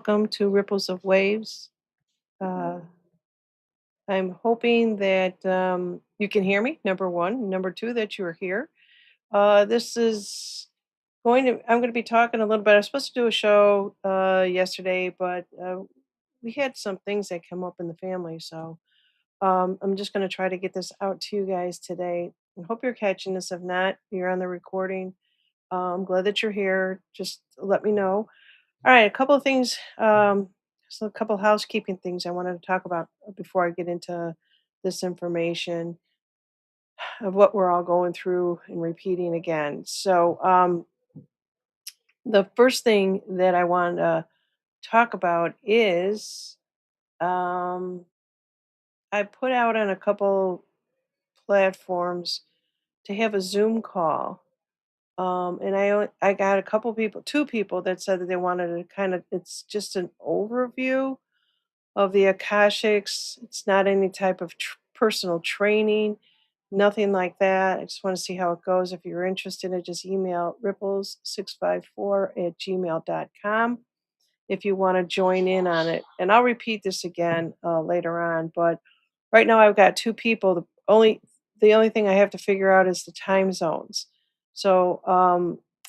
Welcome to Ripples of Waves. Uh, I'm hoping that you can hear me, number one. Number two, that you're here. This is I'm going to be talking a little bit. I was supposed to do a show yesterday, but we had some things that come up in the family. So I'm just going to try to get this out to you guys today. I hope you're catching this. If not, you're on the recording. I'm glad that you're here. Just let me know. All right, a couple of things. So a couple of housekeeping things I wanted to talk about before I get into this information of what we're all going through and repeating again. So the first thing that I want to talk about is um, I put out on a couple platforms to have a Zoom call. And I got a couple people, two people that said that they wanted to kind of, it's just an overview of the Akashics. It's not any type of personal training, nothing like that. I just want to see how it goes. If you're interested, just email ripples654@gmail.com if you want to join in on it. And I'll repeat this again later on. But right now, I've got two people. The only thing I have to figure out is the time zones. So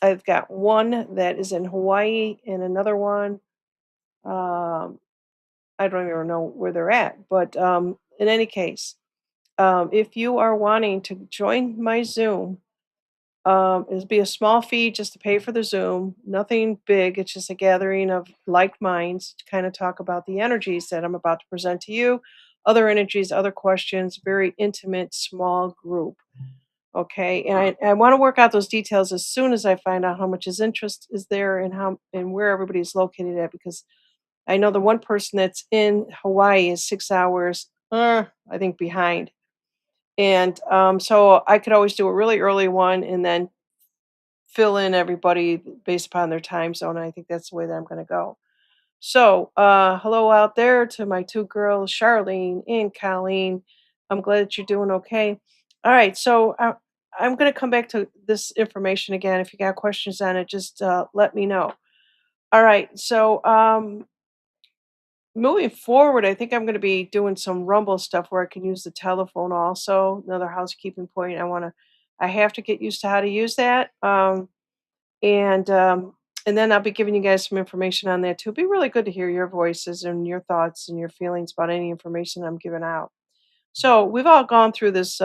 I've got one that is in Hawaii and another one. Um, I don't even know where they're at. But in any case, if you are wanting to join my Zoom, it'll be a small fee just to pay for the Zoom. Nothing big. It's just a gathering of like minds to kind of talk about the energies that I'm about to present to you, other energies, other questions, very intimate, small group. Okay, and I want to work out those details as soon as I find out how much his interest is there and how and where everybody's located at, because I know the one person that's in Hawaii is 6 hours, I think, behind. And so I could always do a really early one and then fill in everybody based upon their time zone. And I think that's the way that I'm going to go. So hello out there to my two girls, Charlene and Colleen. I'm glad that you're doing okay. All right. I'm going to come back to this information again. If you got questions on it, just let me know. All right. So moving forward, I think I'm going to be doing some Rumble stuff where I can use the telephone also. Another housekeeping point. I have to get used to how to use that. And then I'll be giving you guys some information on that too. It'd be really good to hear your voices and your thoughts and your feelings about any information I'm giving out. So we've all gone through this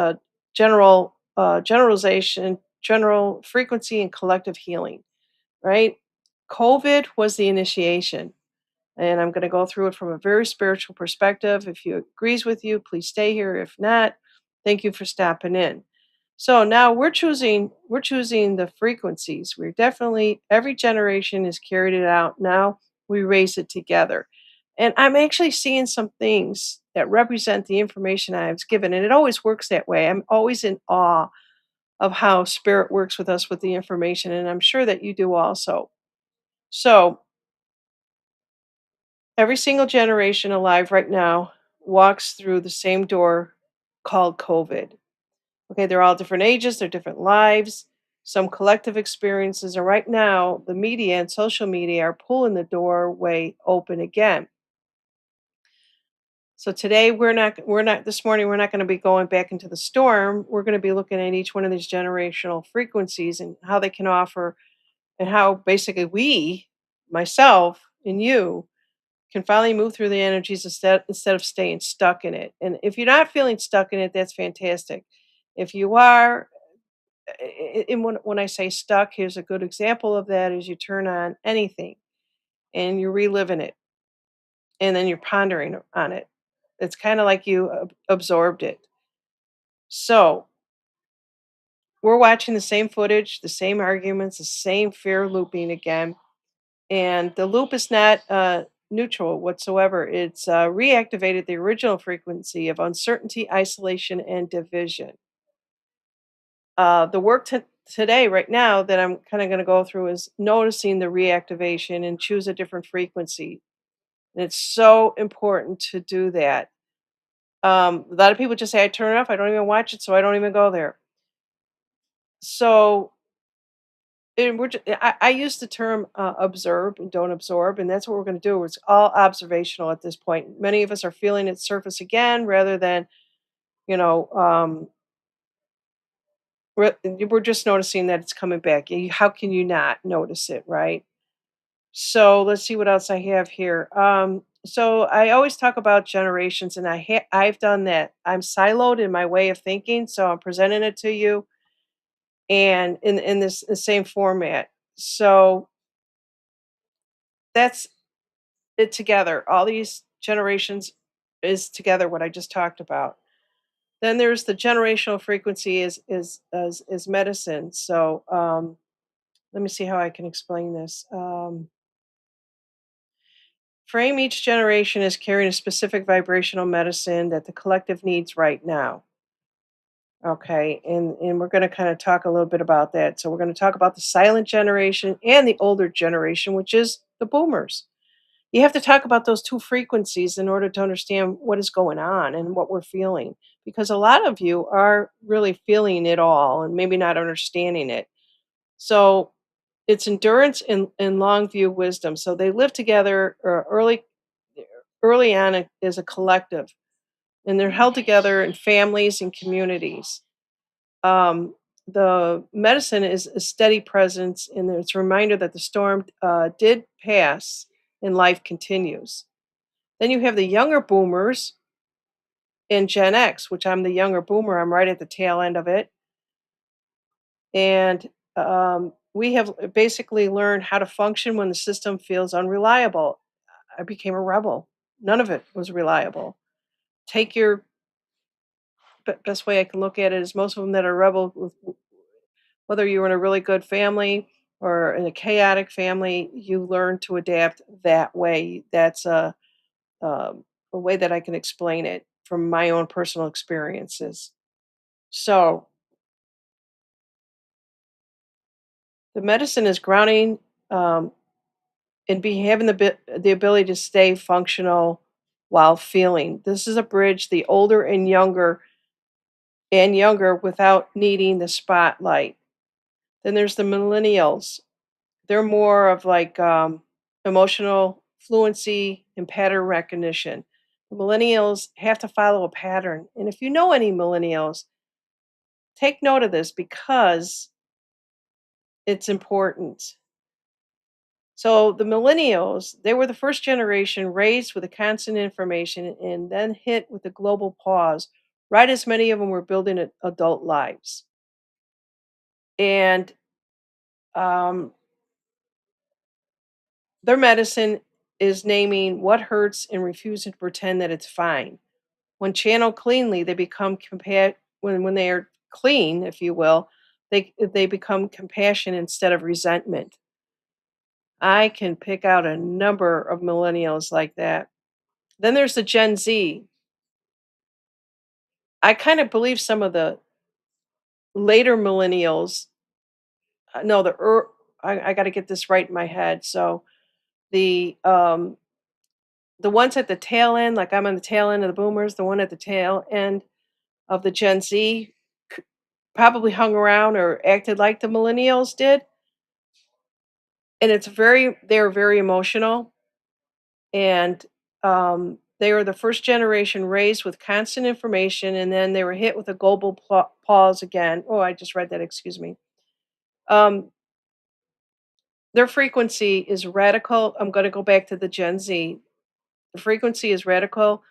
generalization, general frequency, and collective healing, right? COVID was the initiation, and I'm going to go through it from a very spiritual perspective. If you agrees with you, please stay here. If not, thank you for stopping in. So now we're choosing the frequencies. We're definitely, every generation has carried it out. Now we raise it together. And I'm actually seeing some things that represent the information I was given. And it always works that way. I'm always in awe of how spirit works with us with the information. And I'm sure that you do also. So every single generation alive right now walks through the same door called COVID. Okay, they're all different ages, they're different lives, some collective experiences. And right now, the media and social media are pulling the doorway open again. So today this morning we're not going to be going back into the storm. We're going to be looking at each one of these generational frequencies and how they can offer, and how basically we, myself and you, can finally move through the energies instead of staying stuck in it. And if you're not feeling stuck in it, that's fantastic. If you are, and when I say stuck, here's a good example of that: is you turn on anything and you're reliving it, and then you're pondering on it. It's kind of like you absorbed it. So we're watching the same footage, the same arguments, the same fear looping again. And the loop is not neutral whatsoever. It's reactivated the original frequency of uncertainty, isolation, and division. The work today, right now, that I'm kind of going to go through is noticing the reactivation and choose a different frequency. And it's so important to do that. A lot of people just say, I turn it off, I don't even watch it, so I don't even go there. So and I use the term observe and don't absorb, and that's what we're going to do. It's all observational at this point. Many of us are feeling it surface again rather than, you know, we're just noticing that it's coming back. How can you not notice it, right? So let's see what else I have here. So I always talk about generations, and I've done that. I'm siloed in my way of thinking, so I'm presenting it to you, and in this the same format. So that's it together. All these generations is together what I just talked about. Then there's the generational frequency is medicine. So let me see how I can explain this. Frame each generation as carrying a specific vibrational medicine that the collective needs right now. Okay, and we're going to kind of talk a little bit about that. So we're going to talk about the silent generation and the older generation, which is the boomers. You have to talk about those two frequencies in order to understand what is going on and what we're feeling, because a lot of you are really feeling it all and maybe not understanding it. So it's endurance and long view wisdom. So they live together early on as a collective, and they're held together in families and communities. Um, the medicine is a steady presence, and it's a reminder that the storm did pass and life continues. Then you have the younger boomers in Gen X, which I'm the younger boomer. I'm right at the tail end of it. And we have basically learned how to function when the system feels unreliable. I became a rebel. None of it was reliable. Take your best way I can look at it is most of them that are rebel, whether you're in a really good family or in a chaotic family, you learn to adapt that way. That's a way that I can explain it from my own personal experiences. So the medicine is grounding um, and be having the ability to stay functional while feeling. This is a bridge the older and younger without needing the spotlight. Then there's the millennials. They're more of like emotional fluency and pattern recognition. The millennials have to follow a pattern. And if you know any millennials, take note of this because it's important. So the millennials, they were the first generation raised with the constant information and then hit with the global pause, right as many of them were building adult lives. And um, their medicine is naming what hurts and refusing to pretend that it's fine. When channeled cleanly, they become when they are clean, if you will, they become compassion instead of resentment. I can pick out a number of millennials like that. Then there's the Gen Z. I kind of believe some of the later millennials, no, I got to get this right in my head. So the um, the ones at the tail end, like I'm on the tail end of the boomers, the one at the tail end of the Gen Z c- probably hung around or acted like the millennials did, and they're very emotional, and they were the first generation raised with constant information, and then they were hit with a global pause again. Oh, I just read that. Excuse me. Um, their frequency is radical. I'm going to go back to the Gen Z. The frequency is radical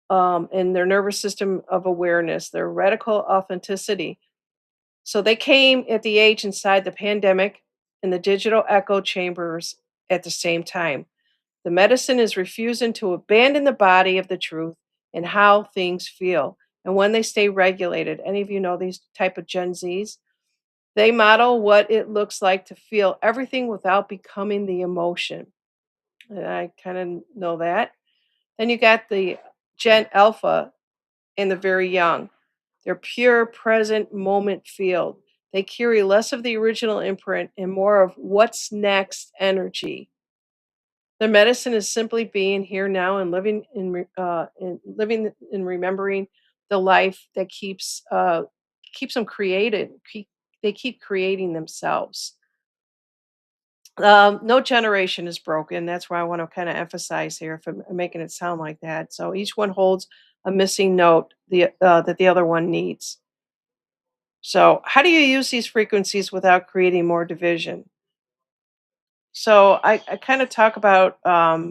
in their nervous system of awareness, their radical authenticity. So they came at the age inside the pandemic and the digital echo chambers at the same time. The medicine is refusing to abandon the body of the truth and how things feel. And when they stay regulated, any of you know these type of Gen Zs? They model what it looks like to feel everything without becoming the emotion. And I kind of know that. Then you got the Gen Alpha and the very young. They're pure present moment field. They carry less of the original imprint and more of what's next energy. Their medicine is simply being here now and living and remembering the life that keeps them created. They keep creating themselves. No generation is broken. That's why I want to kind of emphasize here if I'm making it sound like that. So each one holds a missing note that the other one needs. So how do you use these frequencies without creating more division? So I kind of talk about uh,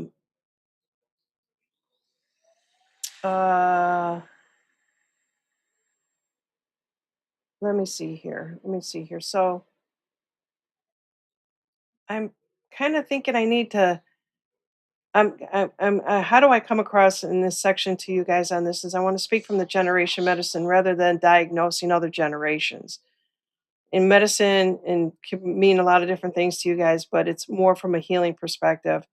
let me see here. Let me see here. So I'm kind of thinking I need to. How do I come across in this section to you guys on this? Is I want to speak from the generation medicine rather than diagnosing other generations. In medicine, and can mean a lot of different things to you guys, but it's more from a healing perspective.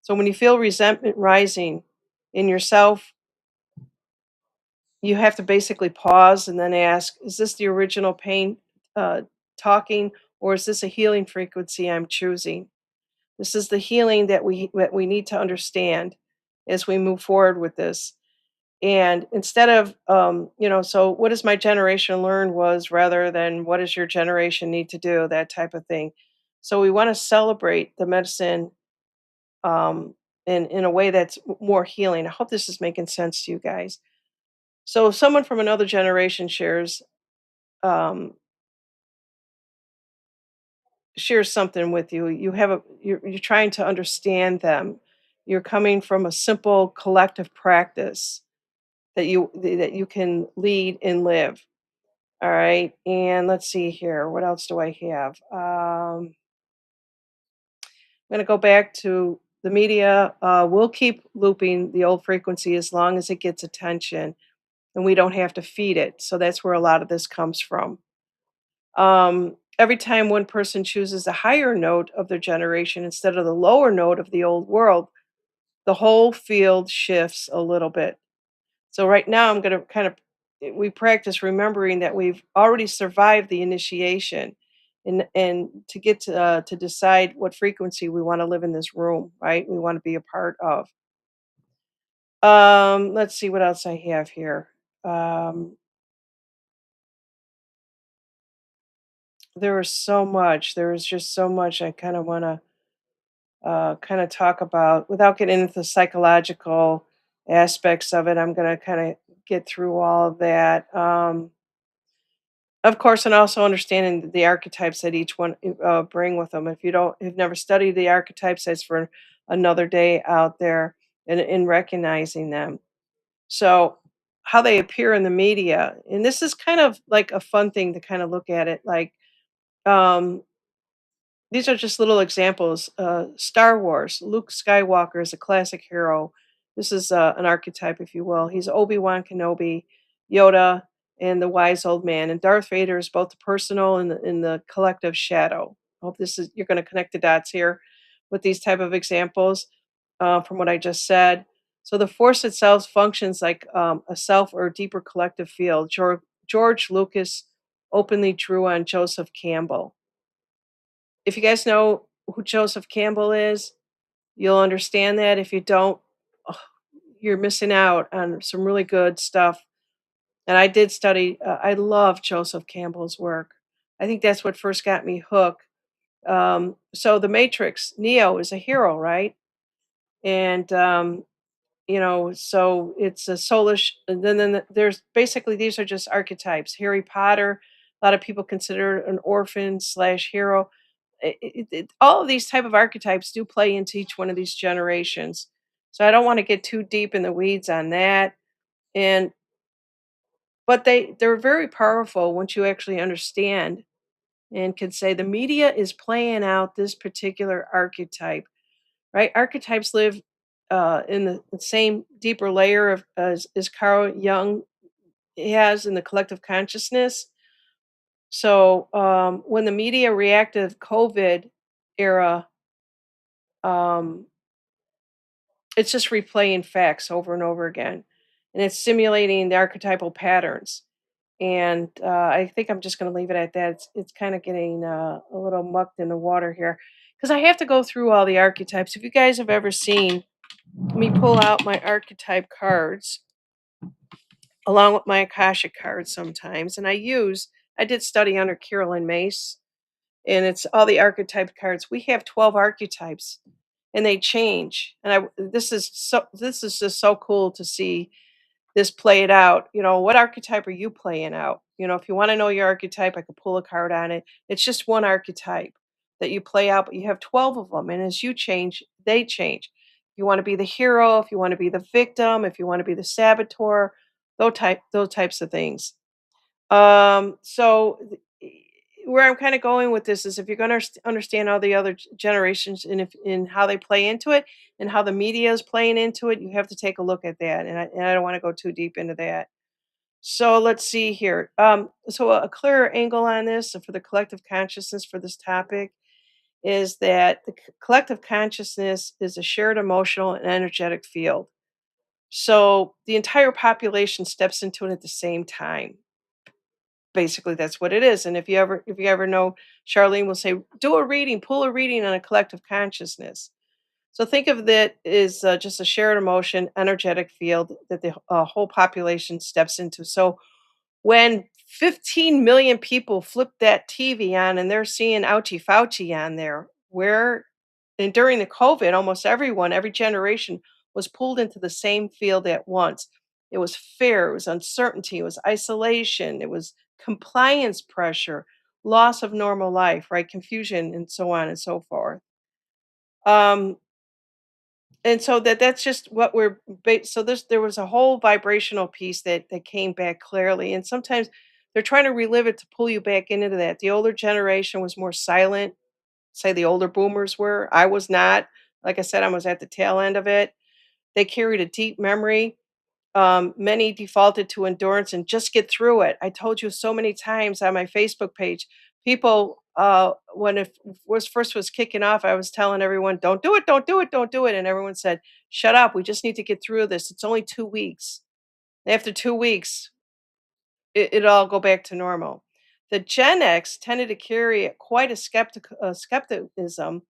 So when you feel resentment rising in yourself, you have to basically pause and then ask, is this the original pain uh, talking, or is this a healing frequency I'm choosing? This is the healing that we need to understand as we move forward with this. And instead of, so what does my generation learn was rather than what does your generation need to do, that type of thing. So we want to celebrate the medicine um, in a way that's more healing. I hope this is making sense to you guys. So if someone from another generation um, shares something with you, you're trying to understand them. You're coming from a simple collective practice that you can lead and live. All right. And let's see here. What else do I have? I'm going to go back to the media. We'll keep looping the old frequency as long as it gets attention and we don't have to feed it. So that's where a lot of this comes from. Every time one person chooses a higher note of their generation instead of the lower note of the old world, the whole field shifts a little bit. So right now I'm going to we practice remembering that we've already survived the initiation and to get to decide what frequency we want to live in this room, right? We want to be a part of. Let's see what else I have here. Um, there is so much. There is just so much I kind of want to kind of talk about without getting into the psychological aspects of it. I'm going to kind of get through all of that. Of course, and also understanding the archetypes that each one bring with them. If you don't, have never studied the archetypes, that's for another day out there, and in recognizing them. So, how they appear in the media, and this is kind of like a fun thing to kind of look at it. Like, um, these are just little examples. Star Wars, Luke Skywalker is a classic hero. This is an archetype, if you will. He's Obi-Wan Kenobi, Yoda, and the wise old man. And Darth Vader is both the personal and the collective shadow. I hope this is you're going to connect the dots here with these type of examples from what I just said. So the force itself functions like a self or deeper collective field. George Lucas openly drew on Joseph Campbell. If you guys know who Joseph Campbell is, you'll understand that. If you don't, oh, you're missing out on some really good stuff. And I did study, I love Joseph Campbell's work. I think that's what first got me hooked. So The Matrix, Neo is a hero, right? And so it's a soulish. And then there's basically these are just archetypes. Harry Potter, a lot of people consider an orphan slash hero. All of these type of archetypes do play into each one of these generations. So I don't want to get too deep in the weeds on that. And but they're very powerful once you actually understand and can say the media is playing out this particular archetype, right? Archetypes live in the same deeper layer of as Carl Jung has in the collective consciousness. So when the media reactive COVID era, um, it's just replaying facts over and over again, and it's simulating the archetypal patterns. And I think I'm just going to leave it at that. It's kind of getting a little mucked in the water here because I have to go through all the archetypes. If you guys have ever seen me pull out my archetype cards along with my Akashic cards sometimes, and I did study under Carolyn Mace, and it's all the archetype cards. We have 12 archetypes and they change. And this is just so cool to see this play it out. What archetype are you playing out? If you want to know your archetype, I could pull a card on it. It's just one archetype that you play out, but you have 12 of them. And as you change, they change. If you want to be the hero, if you want to be the victim, if you want to be the saboteur, those types of things. Where I'm kind of going with this is if you're going to understand all the other generations and if in how they play into it and how the media is playing into it, you have to take a look at that. And I don't want to go too deep into that. So let's see here. So a clearer angle on this for the collective consciousness for this topic is that the collective consciousness is a shared emotional and energetic field. So the entire population steps into it at the same time. Basically, that's what it is. And if you ever know, Charlene will say, do a reading, pull a reading on a collective consciousness. So think of that as just a shared emotion, energetic field that the whole population steps into. So when 15 million people flip that TV on and they're seeing Ouchie Fauci on there, where and during the COVID, almost everyone, every generation was pulled into the same field at once. It was fear, it was uncertainty, it was isolation, it was compliance pressure, loss of normal life, right? Confusion, and so on and so forth. Um, and so that's just what so there was a whole vibrational piece that came back clearly, and sometimes they're trying to relive it to pull you back into that. The older generation was more silent, say the older boomers were. I was not. Like I said, I was at the tail end of it. They carried a deep memory. Many defaulted to endurance and just get through it. I told you so many times on my Facebook page, people, when it was first was kicking off, I was telling everyone, don't do it, don't do it, don't do it. And everyone said, shut up. We just need to get through this. It's only 2 weeks. After 2 weeks, it'll all go back to normal. The Gen X tended to carry quite a skepticism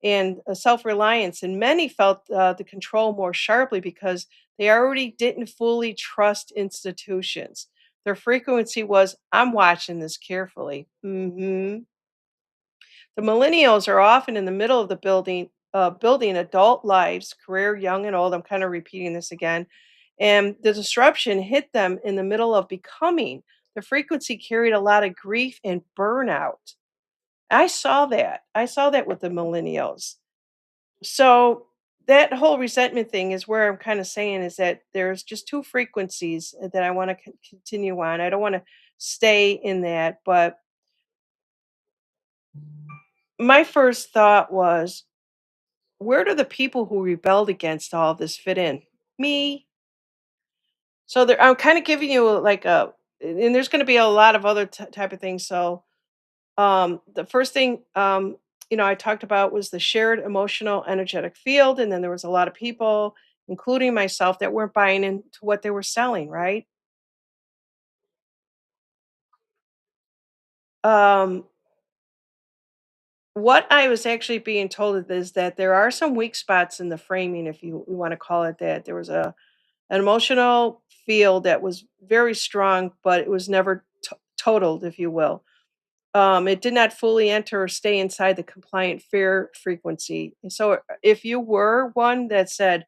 and self-reliance, and many felt the control more sharply because they already didn't fully trust institutions. Their frequency was, I'm watching this carefully. The millennials are often in the middle of the building adult lives, career, young and old. I'm kind of repeating this again. And the disruption hit them in the middle of becoming. The frequency carried a lot of grief and burnout. I saw that. I saw that with the millennials. So that whole resentment thing is where I'm kind of saying is that there's just two frequencies that I want to continue on. I don't want to stay in that, but my first thought was, where do the people who rebelled against all of this fit in? Me. So I'm kind of giving you like and there's going to be a lot of other type of things. So the first thing, I talked about was the shared emotional energetic field. And then there was a lot of people, including myself, that weren't buying into what they were selling, right? Um, what I was actually being told is that there are some weak spots in the framing, if you want to call it that. There was an emotional field that was very strong, but it was never totaled, if you will. It did not fully enter or stay inside the compliant fear frequency. And so, if you were one that said,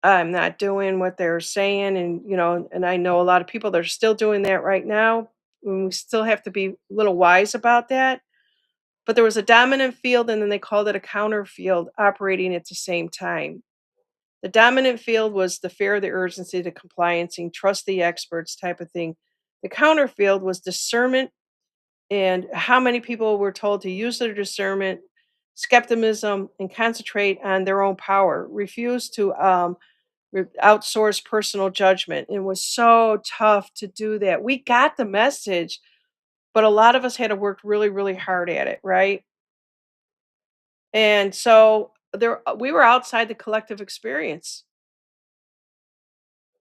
"I'm not doing what they're saying," and I know a lot of people that are still doing that right now, and we still have to be a little wise about that. But there was a dominant field, and then they called it a counter field operating at the same time. The dominant field was the fear, the urgency, the compliancing, trust the experts type of thing. The counter field was discernment and how many people were told to use their discernment, skepticism, and concentrate on their own power, refuse to outsource personal judgment. It was so tough to do that. We got the message, but a lot of us had to work really, really hard at it, right? And so we were outside the collective experience.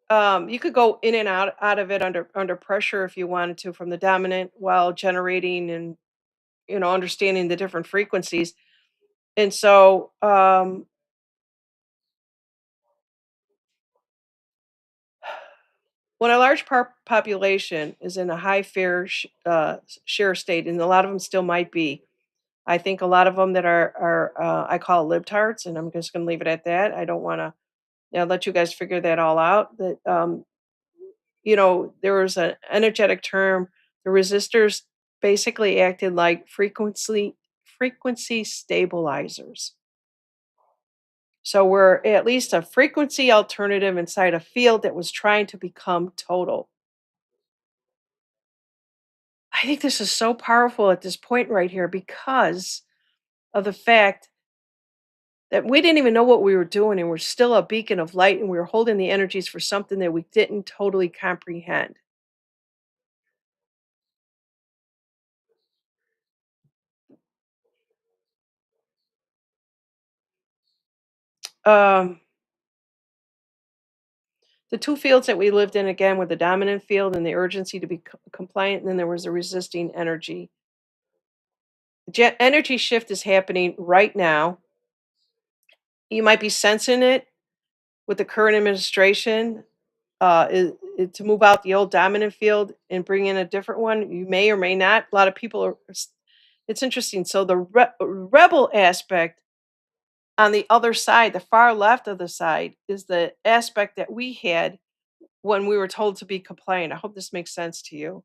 You could go in and out of it under pressure if you wanted to from the dominant while generating and understanding the different frequencies. And so when a large population is in a high share state, and a lot of them still might be, I think a lot of them that are I call libtards, and I'm just going to leave it at that. I don't want to let you guys figure that all out. That there was an energetic term. The resistors basically acted like frequency stabilizers. So we're at least a frequency alternative inside a field that was trying to become total. I think this is so powerful at this point right here because of the fact that we didn't even know what we were doing and we're still a beacon of light and we were holding the energies for something that we didn't totally comprehend. Um, the two fields that we lived in again were the dominant field and the urgency to be compliant, and then there was a resisting energy. Energy shift is happening right now. You might be sensing it with the current administration, to move out the old dominant field and bring in a different one. You may or may not. A lot of people are. It's interesting. So the rebel aspect on the other side, the far left of the side, is the aspect that we had when we were told to be compliant. I hope this makes sense to you.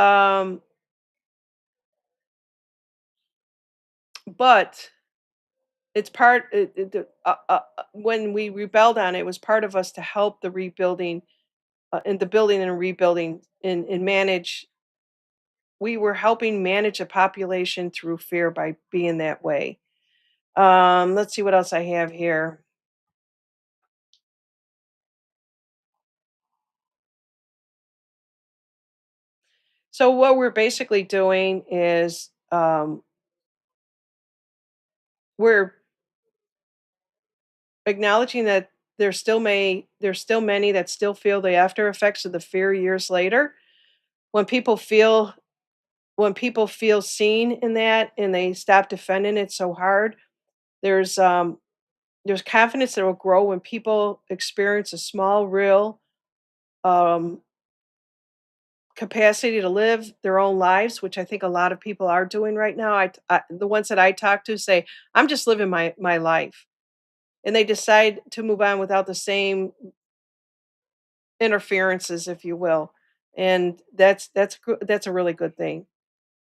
Um, but it's part when we rebelled on it, it was part of us to help the rebuilding and the building and rebuilding and manage. We were helping manage a population through fear by being that way. Let's see what else I have here. So what we're basically doing is we're acknowledging that there's still many that still feel the after effects of the fear years later. When people feel when people feel seen in that and they stop defending it so hard, there's um there's confidence that will grow when people experience a small real um capacity to live their own lives, which I think a lot of people are doing right now. The ones that I talk to say, "I'm just living my life," and they decide to move on without the same interferences, if you will, and that's a really good thing.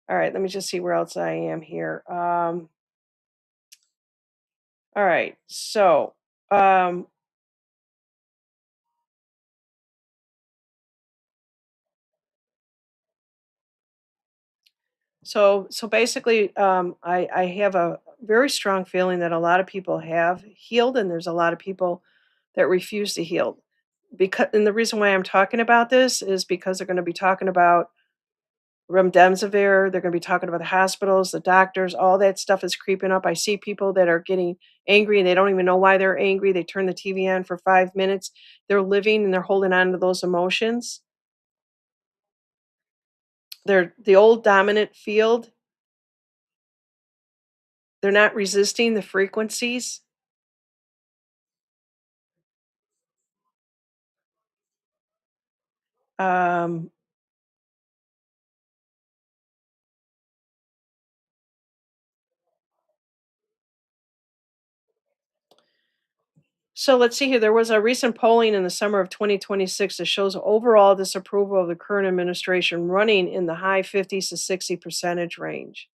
All right, let me just see where else I am here. All right, um, so basically, I have a very strong feeling that a lot of people have healed, and there's a lot of people that refuse to heal. Because and the reason why I'm talking about this is because they're going to be talking about remdesivir. They're going to be talking about the hospitals, the doctors. All that stuff is creeping up. I see people that are getting angry and they don't even know why they're angry. They turn the TV on for 5 minutes. They're living and they're holding on to those emotions. They're the old dominant field. They're not resisting the frequencies. Um, so let's see here. There was a recent polling in the summer of 2026 that shows overall disapproval of the current administration running in the high 50s to 60 percentage range.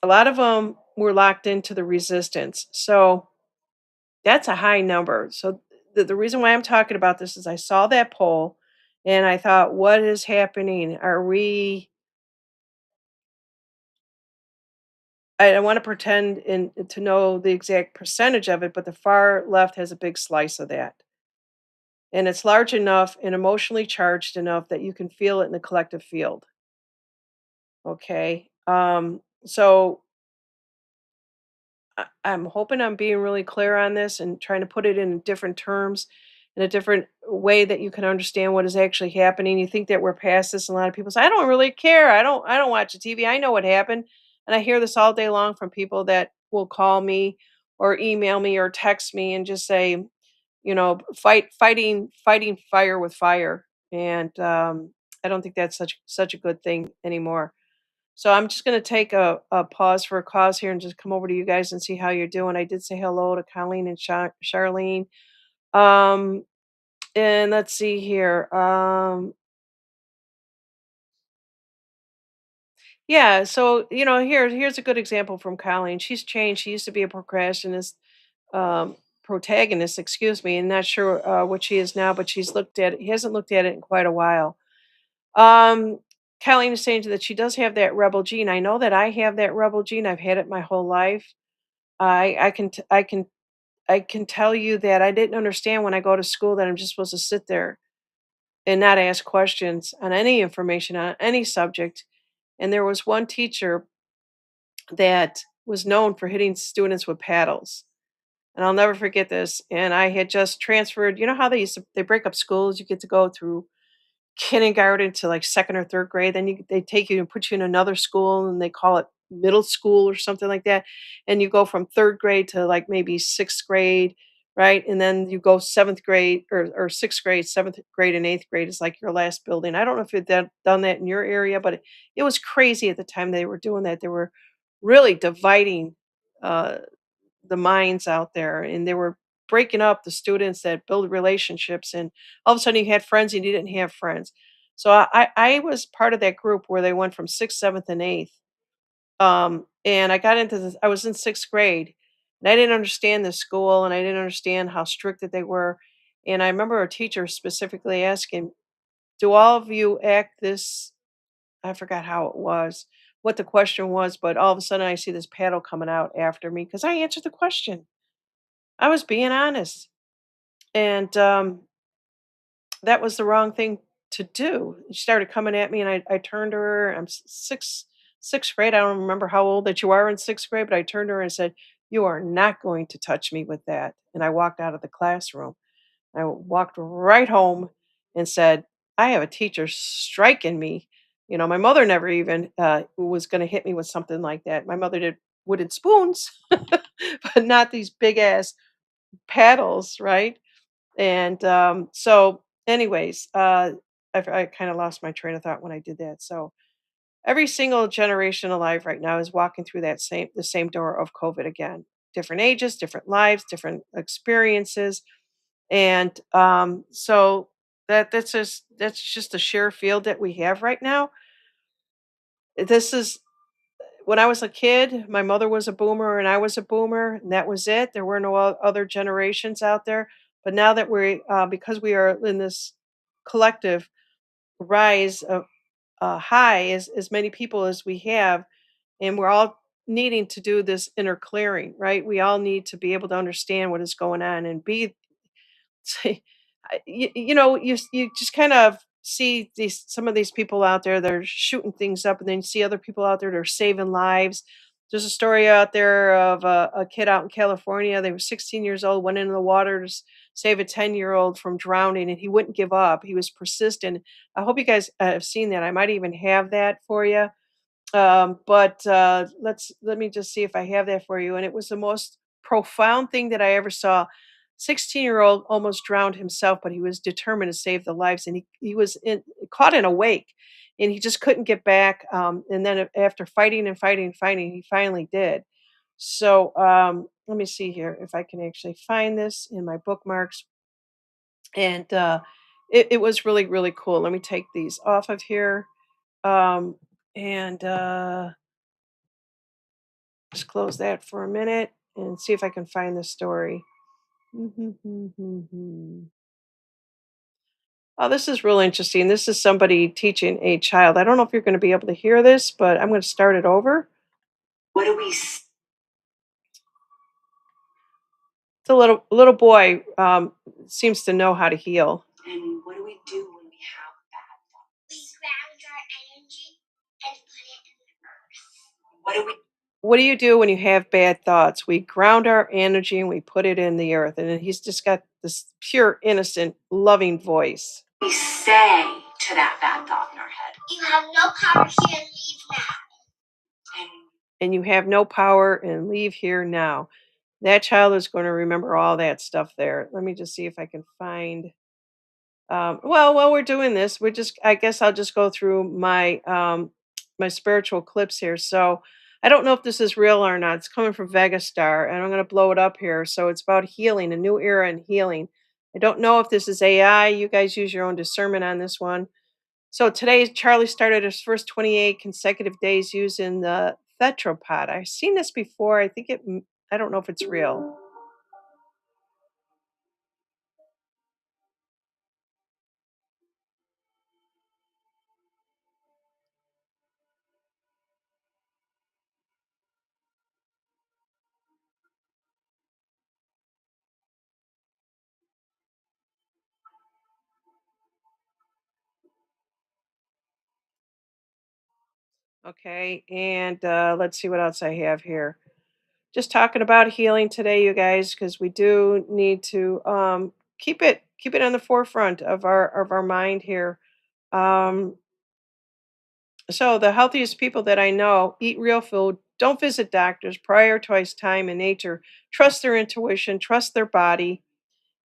A lot of them were locked into the resistance. So that's a high number. So the reason why I'm talking about this is I saw that poll and I thought, what is happening? I don't want to pretend to know the exact percentage of it, but the far left has a big slice of that. And it's large enough and emotionally charged enough that you can feel it in the collective field. Okay. So I'm hoping I'm being really clear on this and trying to put it in different terms, in a different way that you can understand what is actually happening. You think that we're past this, and a lot of people say, "I don't really care. I don't watch the TV. I know what happened." And I hear this all day long from people that will call me or email me or text me and just say, fighting fire with fire. And I don't think that's such a good thing anymore. So I'm just going to take a pause for a cause here and just come over to you guys and see how you're doing. I did say hello to Colleen and Charlene. Um, and let's see here. Yeah, so here's a good example from Colleen. She's changed. She used to be a procrastinist, protagonist, excuse me, and not sure what she is now, but she's looked at it. He hasn't looked at it in quite a while. Um, Colleen is saying that she does have that rebel gene. I know that I have that rebel gene. I've had it my whole life. I can tell you that I didn't understand when I go to school that I'm just supposed to sit there and not ask questions on any information on any subject. And there was one teacher that was known for hitting students with paddles. And I'll never forget this. And I had just transferred. You know how they break up schools? You get to go through kindergarten to like second or third grade. Then they take you and put you in another school, and they call it middle school or something like that. And you go from third grade to like maybe sixth grade, right? And then you go seventh grade or sixth grade, seventh grade, and eighth grade is like your last building. I don't know if you've done that in your area, but it was crazy at the time they were doing that. They were really dividing uh, the minds out there, and they were breaking up the students that build relationships, and all of a sudden you had friends and you didn't have friends. So I was part of that group where they went from sixth, seventh, and eighth. And I got into this. I was in sixth grade, and I didn't understand the school, and I didn't understand how strict that they were. And I remember a teacher specifically asking, "Do all of you act this?" I forgot how it was, what the question was, but all of a sudden I see this paddle coming out after me because I answered the question. I was being honest, and that was the wrong thing to do. She started coming at me, and I turned to her. I'm sixth grade. I don't remember how old that you are in sixth grade, but I turned to her and said, "You are not going to touch me with that." And I walked out of the classroom. I walked right home and said, "I have a teacher striking me." My mother never even was going to hit me with something like that. My mother did wooden spoons, but not these big ass paddles, right? And so, anyways, I kind of lost my train of thought when I did that. So every single generation alive right now is walking through the same door of COVID again. Different ages, different lives, different experiences, and so that's just the sheer field that we have right now. This is when I was a kid. My mother was a boomer, and I was a boomer, and that was it. There were no other generations out there. But now that because we are in this collective rise of high as many people as we have, and we're all needing to do this inner clearing, right? We all need to be able to understand what is going on and be you just kind of see some of these people out there that are shooting things up, and then you see other people out there that are saving lives. There's a story out there of a kid out in California. They were 16 years old, went into the water to save a 10-year-old from drowning, and he wouldn't give up. He was persistent. I hope you guys have seen that. I might even have that for you. But let me just see if I have that for you. And it was the most profound thing that I ever saw. 16-year-old almost drowned himself, but he was determined to save the lives, and he was caught in a wake, and he just couldn't get back. And then after fighting and fighting and fighting, he finally did. So let me see here if I can actually find this in my bookmarks. And it was really, really cool. Let me take these off of here. Um, and Just close that for a minute and see if I can find the story. Oh, this is really interesting. This is somebody teaching a child. I don't know if you're going to be able to hear this, but I'm going to start it over. What do we? The little boy seems to know how to heal. And what do we do when we have bad thoughts? We ground our energy and put it in the earth. What do you do when you have bad thoughts? We ground our energy and we put it in the earth. And then he's just got this pure, innocent, loving voice. We say to that bad thought in our head, "You have no power here, leave now." And you have no power and leave here now. That child is going to remember all that stuff there. Let me just see if I can find. Well, while we're doing this, I guess I'll just go through my spiritual clips here. So I don't know if this is real or not. It's coming from Vegastar, and I'm going to blow it up here. So it's about healing, a new era in healing. I don't know if this is AI. You guys use your own discernment on this one. So today, Charlie started his first 28 consecutive days using the Thetropod. I've seen this before. I don't know if it's real. Okay, and let's see what else I have here. Just talking about healing today, you guys, because we do need to keep it on the forefront of our mind here. Um, so the healthiest people that I know eat real food, don't visit doctors, prioritize time and nature, trust their intuition, trust their body,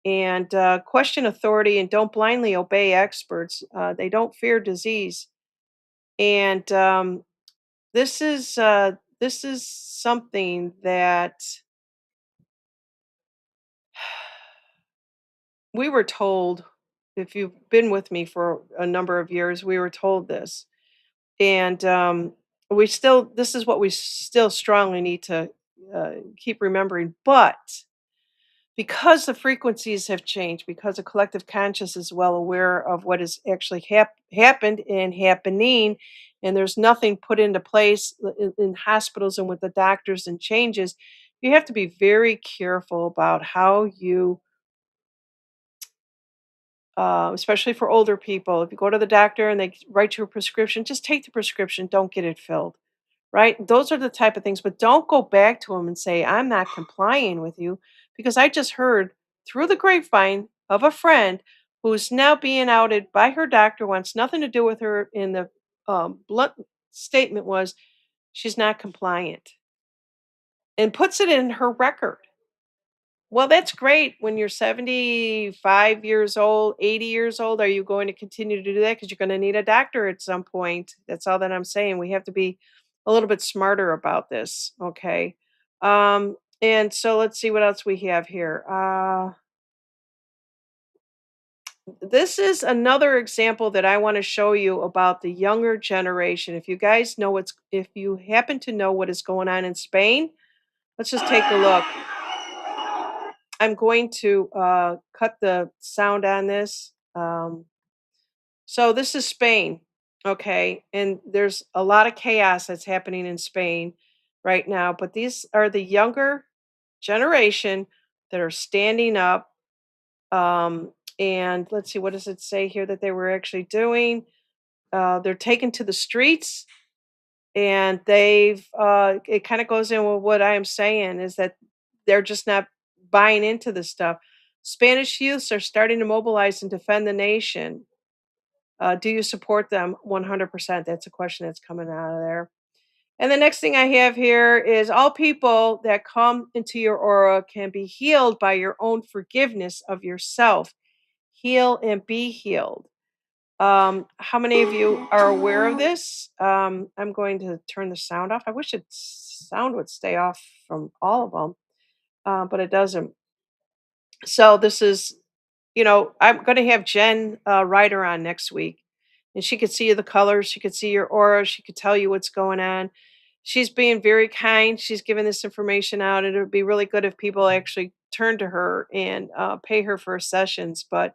and question authority and don't blindly obey experts. They don't fear disease, and this is something that we were told. If you've been with me for a number of years, we were told this, and we still this is what we still strongly need to keep remembering. But because the frequencies have changed, because the collective conscious is well aware of what has actually happened and happening, and there's nothing put into place in hospitals and with the doctors and changes, you have to be very careful about how you, especially for older people, if you go to the doctor and they write you a prescription, just take the prescription, don't get it filled. Right? Those are the type of things, but don't go back to them and say, "I'm not complying with you," because I just heard through the grapevine of a friend who's now being outed by her doctor, wants nothing to do with her, and the blunt statement was she's not compliant and puts it in her record. Well, that's great when you're 75 years old, 80 years old. Are you going to continue to do that? Because you're going to need a doctor at some point. That's all that I'm saying. We have to be a little bit smarter about this. Okay. And so let's see what else we have here. This is another example that I want to show you about the younger generation. If you happen to know what is going on in Spain, let's just take a look. I'm going to cut the sound on this. So this is Spain, okay, and there's a lot of chaos that's happening in Spain right now. But these are the younger generation that are standing up. And let's see, what does it say here that they were actually doing? They're taken to the streets, and they've. It kind of goes in with what I am saying is that they're just not buying into this stuff. Spanish youths are starting to mobilize and defend the nation. Do you support them 100%? That's a question that's coming out of there. And the next thing I have here is all people that come into your aura can be healed by your own forgiveness of yourself. Heal and be healed. How many of you are aware of this? I'm going to turn the sound off. I wish it sound would stay off from all of them, but it doesn't. So this is, I'm going to have Jen Ryder on next week, and she could see the colors, she could see your aura, she could tell you what's going on. She's being very kind. She's giving this information out, and it would be really good if people actually turn to her and pay her for sessions. But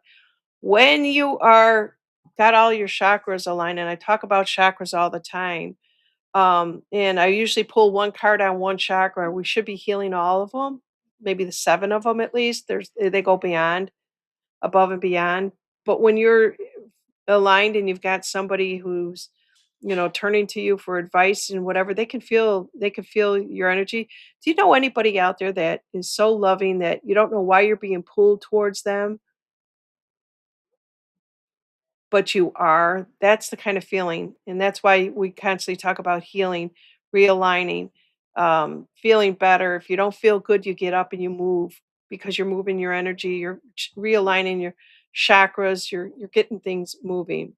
when you are got all your chakras aligned, and I talk about chakras all the time, and I usually pull one card on one chakra. We should be healing all of them, maybe the seven of them at least. They go beyond, above and beyond. But when you're aligned and you've got somebody who's, turning to you for advice and whatever, they can feel your energy. Do you know anybody out there that is so loving that you don't know why you're being pulled towards them, but you are? That's the kind of feeling. And that's why we constantly talk about healing, realigning. feeling better. If you don't feel good, you get up and you move because you're moving your energy, you're realigning your chakras, you're getting things moving.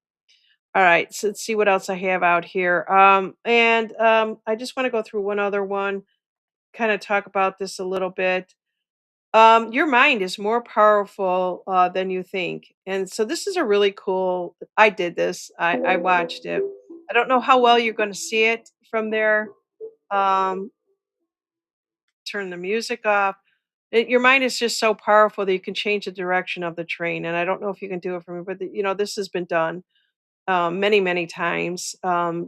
All right, so let's see what else I have out here. And I just want to go through one other one, kind of talk about this a little bit. Your mind is more powerful than you think, and so this is a really cool. I did this. I watched it. I don't know how well you're going to see it from there. Um, Turn the music off. Your mind is just so powerful that you can change the direction of the train, and I don't know if you can do it for me, but this has been done many, many times.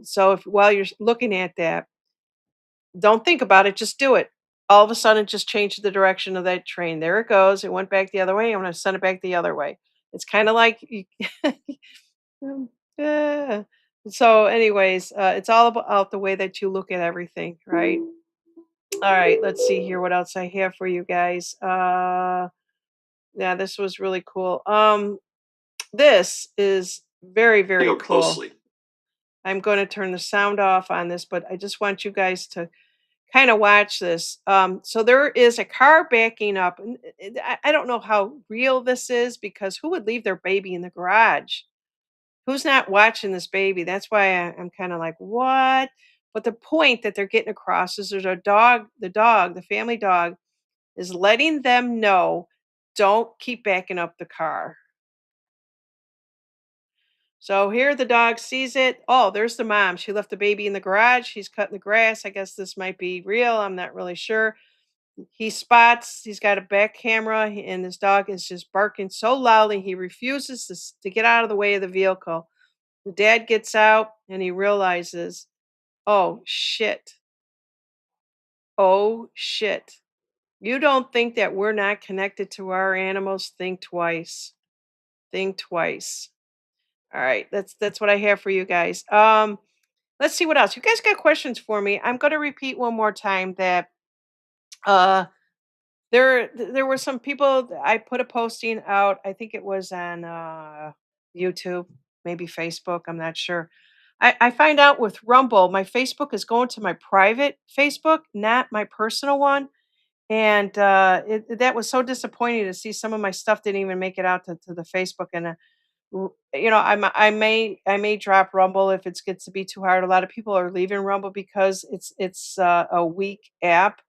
So if while you're looking at that, don't think about it, just do it. All of a sudden, just change the direction of that train. There it goes. It went back the other way. I'm going to send it back the other way. It's kind of like, um, yeah. So, anyways, it's all about the way that you look at everything, right? All right, let's see here what else I have for you guys. Yeah, this was really cool. This is very, very cool. I'm going to turn the sound off on this, but I just want you guys to kind of watch this. So there is a car backing up, and I don't know how real this is because who would leave their baby in the garage? Who's not watching this baby? That's why I'm kind of like, what? But the point that they're getting across is there's a dog, the family dog, is letting them know don't keep backing up the car. So here the dog sees it. Oh, there's the mom. She left the baby in the garage. She's cutting the grass. I guess this might be real. I'm not really sure. He spots, he's got a back camera, and this dog is just barking so loudly. He refuses to get out of the way of the vehicle. The dad gets out and he realizes, oh, shit. Oh, shit. You don't think that we're not connected to our animals? Think twice. Think twice. All right, that's what I have for you guys. Let's see what else. You guys got questions for me? I'm going to repeat one more time that uh there were some people I put a posting out. I think it was on YouTube, maybe Facebook. I'm not sure. I find out with Rumble, my Facebook is going to my private Facebook, not my personal one. And that was so disappointing to see some of my stuff didn't even make it out to the Facebook. And I may drop Rumble if it gets to be too hard. A lot of people are leaving Rumble because it's a weak app.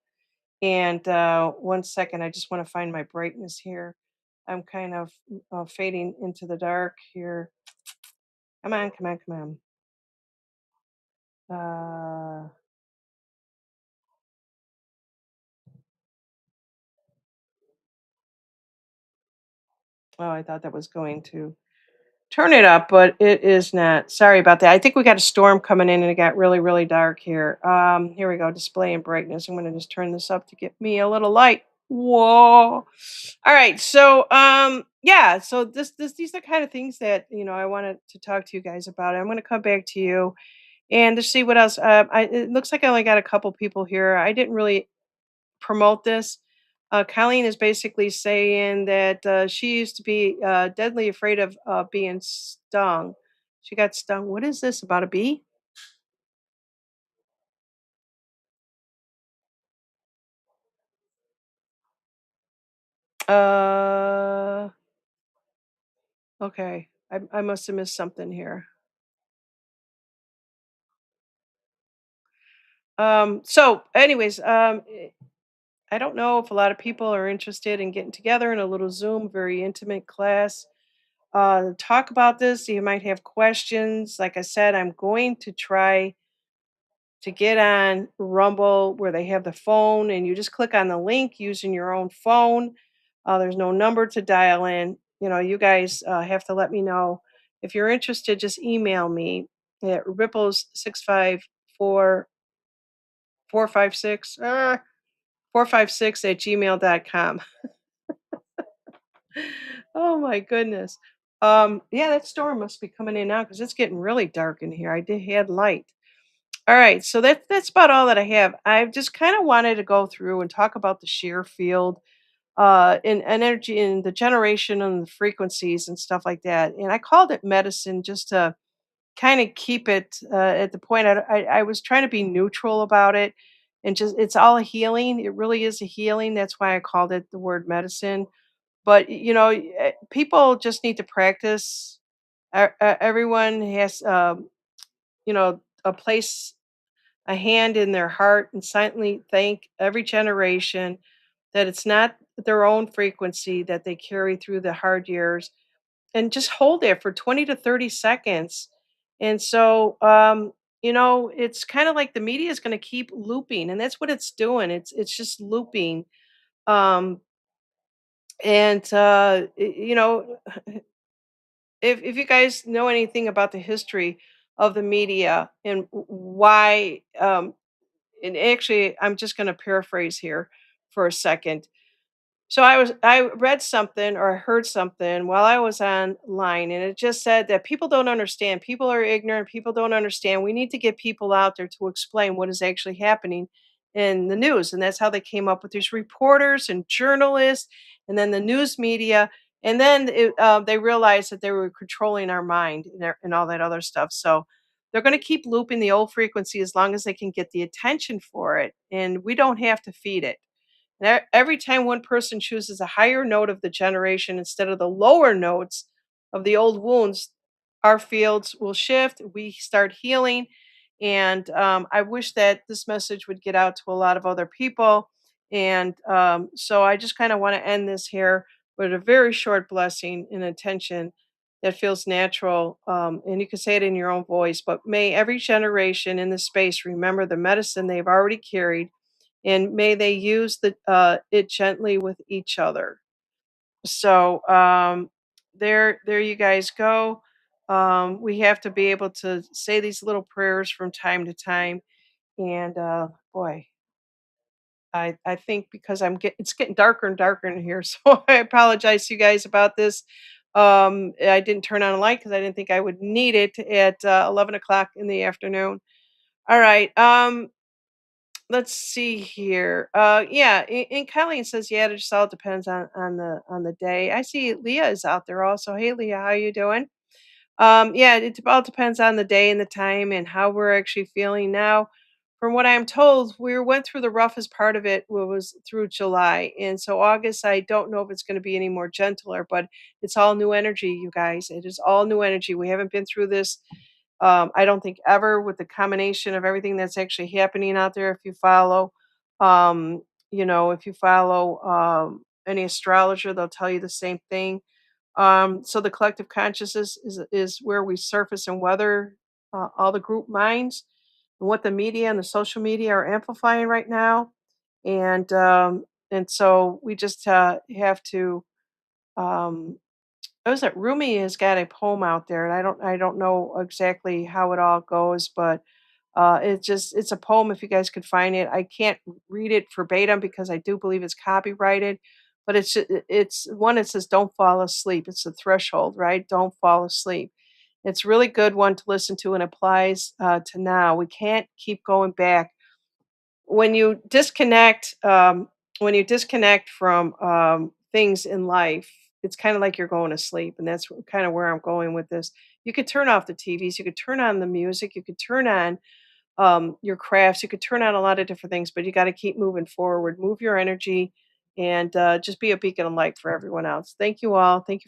And one second, I just want to find my brightness here. I'm kind of fading into the dark here. Come on, come on, come on. Oh, I thought that was going to turn it up, but it is not. Sorry about that. I think we got a storm coming in and it got really, really dark here. Here we go. Display and brightness. I'm going to just turn this up to get me a little light. Whoa. All right. So yeah, so these are the kind of things that, I wanted to talk to you guys about. I'm going to come back to you and to see what else. It looks like I only got a couple people here. I didn't really promote this. Colleen is basically saying that she used to be deadly afraid of being stung. She got stung. What is this about a bee? Uh, okay. I must have missed something here. So, anyways, I don't know if a lot of people are interested in getting together in a little Zoom, very intimate class. Talk about this. You might have questions. Like I said, I'm going to try to get on Rumble where they have the phone and you just click on the link using your own phone. There's no number to dial in. You guys have to let me know. If you're interested, just email me at ripples654 456 456 at gmail.com. Oh my goodness. Yeah, that storm must be coming in now because it's getting really dark in here. I did had light. All right, so that's about all that I have. I've just kind of wanted to go through and talk about the shear field, in energy, and the generation and the frequencies and stuff like that. And I called it medicine just to kind of keep it at the point. I was trying to be neutral about it and just it's all a healing. It really is a healing. That's why I called it the word medicine. But people just need to practice. Everyone has, a place, a hand in their heart, and silently thank every generation that it's not their own frequency that they carry through the hard years, and just hold it for 20 to 30 seconds. And so, it's kind of like the media is going to keep looping, and that's what it's doing. It's just looping. Um, and if you guys know anything about the history of the media and why, and actually, I'm just going to paraphrase here for a second. So I read something or I heard something while I was online, and it just said that people don't understand. People are ignorant. People don't understand. We need to get people out there to explain what is actually happening in the news, and that's how they came up with these reporters and journalists, and then the news media, and then they realized that they were controlling our mind and all that other stuff. So they're going to keep looping the old frequency as long as they can get the attention for it, and we don't have to feed it. And every time one person chooses a higher note of the generation instead of the lower notes of the old wounds, our fields will shift. We start healing. And I wish that this message would get out to a lot of other people. And so I just kind of want to end this here with a very short blessing and intention that feels natural. And you can say it in your own voice, but may every generation in this space remember the medicine they've already carried, and may they use it gently with each other. So there you guys go. We have to be able to say these little prayers from time to time, and boy, I think because it's getting darker and darker in here, so I apologize to you guys about this. I didn't turn on a light because I didn't think I would need it at 11 o'clock in the afternoon. All right. Let's see here. Yeah, and Colleen says, yeah, it just all depends on the day. I see Leah is out there also. Hey, Leah, how you doing? Yeah, it all depends on the day and the time and how we're actually feeling now. From what I'm told, we went through the roughest part of it was through July, and so August, I don't know if it's going to be any more gentler, but it's all new energy, you guys. It is all new energy. We haven't been through this, I don't think ever, with the combination of everything that's actually happening out there. If you follow, if you follow any astrologer, they'll tell you the same thing. So the collective consciousness is where we surface and weather all the group minds and what the media and the social media are amplifying right now, and so we just have to. I was that Rumi has got a poem out there, and I don't know exactly how it all goes, but it's a poem. If you guys could find it, I can't read it verbatim because I do believe it's copyrighted. But it's one that says, "Don't fall asleep." It's the threshold, right? Don't fall asleep. It's a really good one to listen to and applies to now. We can't keep going back when you disconnect. When you disconnect from things in life, it's kind of like you're going to sleep, and that's kind of where I'm going with this. You could turn off the TVs, you could turn on the music, you could turn on your crafts. You could turn on a lot of different things, but you got to keep moving forward, move your energy, and just be a beacon of light for everyone else. Thank you all. Thank you for